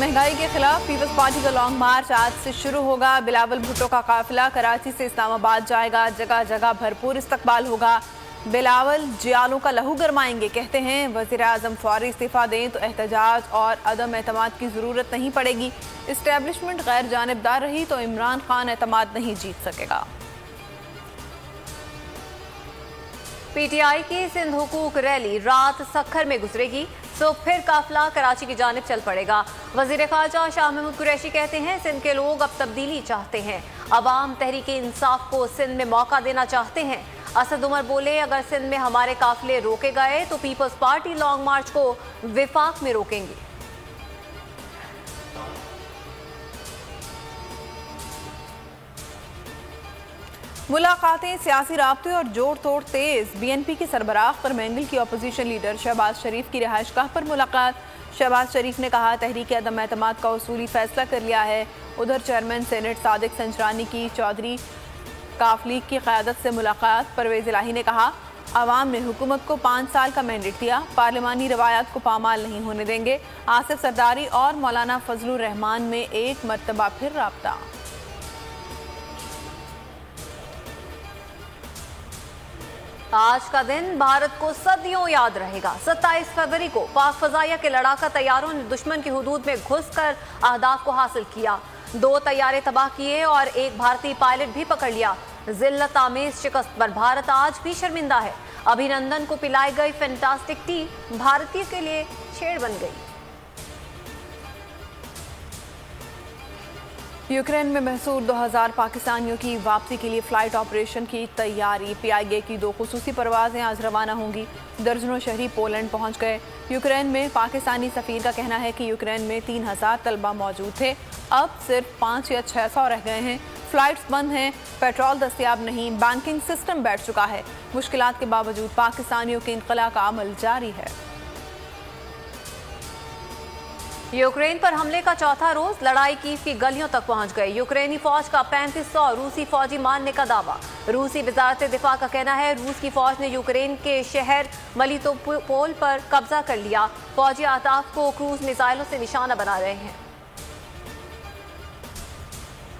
महंगाई के खिलाफ पीपल्स पार्टी का लॉन्ग मार्च आज से शुरू होगा। बिलावल भुट्टो का काफिला कराची से इस्लामाबाद जाएगा। जगह जगह भरपूर इस्तकबाल होगा। बिलावल जियालों का लहू गरमाएंगे। कहते हैं वज़ीर आज़म फौरी इस्तीफा दें तो एहतजाज और अदम एतमाद की ज़रूरत नहीं पड़ेगी। इस्टेब्लिशमेंट गैर जानिबदार रही तो इमरान खान एतमाद नहीं जीत सकेगा। पीटीआई की सिंध हुकूक रैली रात सखर में गुजरेगी, तो फिर काफिला कराची की जानिब चल पड़ेगा। वजीर ख़ारजा शाह महमूद कुरैशी कहते हैं सिंध के लोग अब तब्दीली चाहते हैं। अवाम तहरीक इंसाफ को सिंध में मौका देना चाहते हैं। असद उमर बोले, अगर सिंध में हमारे काफिले रोके गए तो पीपल्स पार्टी लॉन्ग मार्च को विफाक में रोकेंगे। मुलाकातें, सियासी राब्ते और जोड़ तोड़ तेज। बीएनपी की सरबराह पर मैंगल की अपोजिशन लीडर शहबाज शरीफ की रिहाइशगाह पर मुलाकात। शहबाज शरीफ ने कहा तहरीक अदम एतमाद का उसूली फैसला कर लिया है। उधर चेयरमैन सेनेट सादिक संजरानी की चौधरी काफलीग की क़यादत से मुलाकात। परवेज़ इलाही ने कहा अवाम ने हुकूमत को 5 साल का मैंडेट दिया, पार्लिमानी रवायात को पामाल नहीं होने देंगे। आसिफ सरदारी और मौलाना फजलुर रहमान में एक मरतबा फिर राब्ता। आज का दिन भारत को सदियों याद रहेगा। 27 फरवरी को पाक फजाइया के लड़ाका तैयारों ने दुश्मन की हुदूद में घुसकर अहदाफ को हासिल किया। 2 तैयारे तबाह किए और एक भारतीय पायलट भी पकड़ लिया। जिल्लत आमेज शिकस्त पर भारत आज भी शर्मिंदा है। अभिनंदन को पिलाई गई फैंटास्टिक टी भारतीय के लिए छेड़ बन गई। यूक्रेन में महसूर 2000 पाकिस्तानियों की वापसी के लिए फ्लाइट ऑपरेशन की तैयारी। पीआईए की 2 खुसूसी परवाजें आज रवाना होंगी। दर्जनों शहरी पोलैंड पहुंच गए। यूक्रेन में पाकिस्तानी सफीर का कहना है कि यूक्रेन में 3000 तलबा मौजूद थे, अब सिर्फ 5 या 600 रह गए हैं। फ्लाइट्स बंद हैं, पेट्रोल दस्तयाब नहीं, बैंकिंग सिस्टम बैठ चुका है। मुश्किलात के बावजूद पाकिस्तानियों के इनकला का अमल जारी है। यूक्रेन पर हमले का चौथा रोज लड़ाई कीव की गलियों तक पहुंच गए। यूक्रेनी फौज का 3500 रूसी फौजी मारने का दावा। रूसी वजारत दिफा का कहना है रूस की फौज ने यूक्रेन के शहर मलितोपोल पर कब्जा कर लिया। फौजी अहदाफ को क्रूज मिसाइलों से निशाना बना रहे हैं।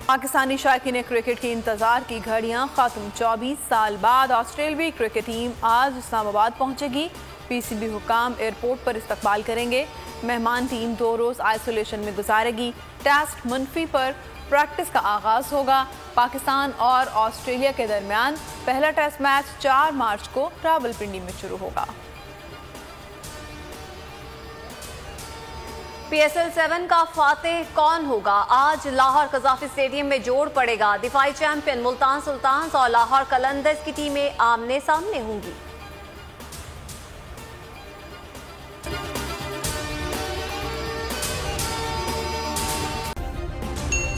पाकिस्तानी शायकीन क्रिकेट की इंतजार की घड़ियां खत्म। 24 साल बाद ऑस्ट्रेलियाई क्रिकेट टीम आज इस्लामाबाद पहुंचेगी। पीसीबी हुकाम एयरपोर्ट पर इस्तकबाल करेंगे। मेहमान टीम 2 रोज आइसोलेशन में गुजारेगी। टेस्ट मुनफी पर प्रैक्टिस का आगाज होगा। पाकिस्तान और ऑस्ट्रेलिया के दरमियान पहला टेस्ट मैच 4 मार्च को रावलपिंडी में शुरू होगा। PSL 7 का फातेह कौन होगा? आज लाहौर कज़ाफी स्टेडियम में जोड़ पड़ेगा। दिफाई चैंपियन मुल्तान सुल्तान्स और लाहौर कलंदर्स की टीमें आमने सामने होंगी।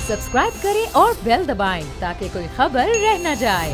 सब्सक्राइब करें और बेल दबाएं ताकि कोई खबर रह न जाए।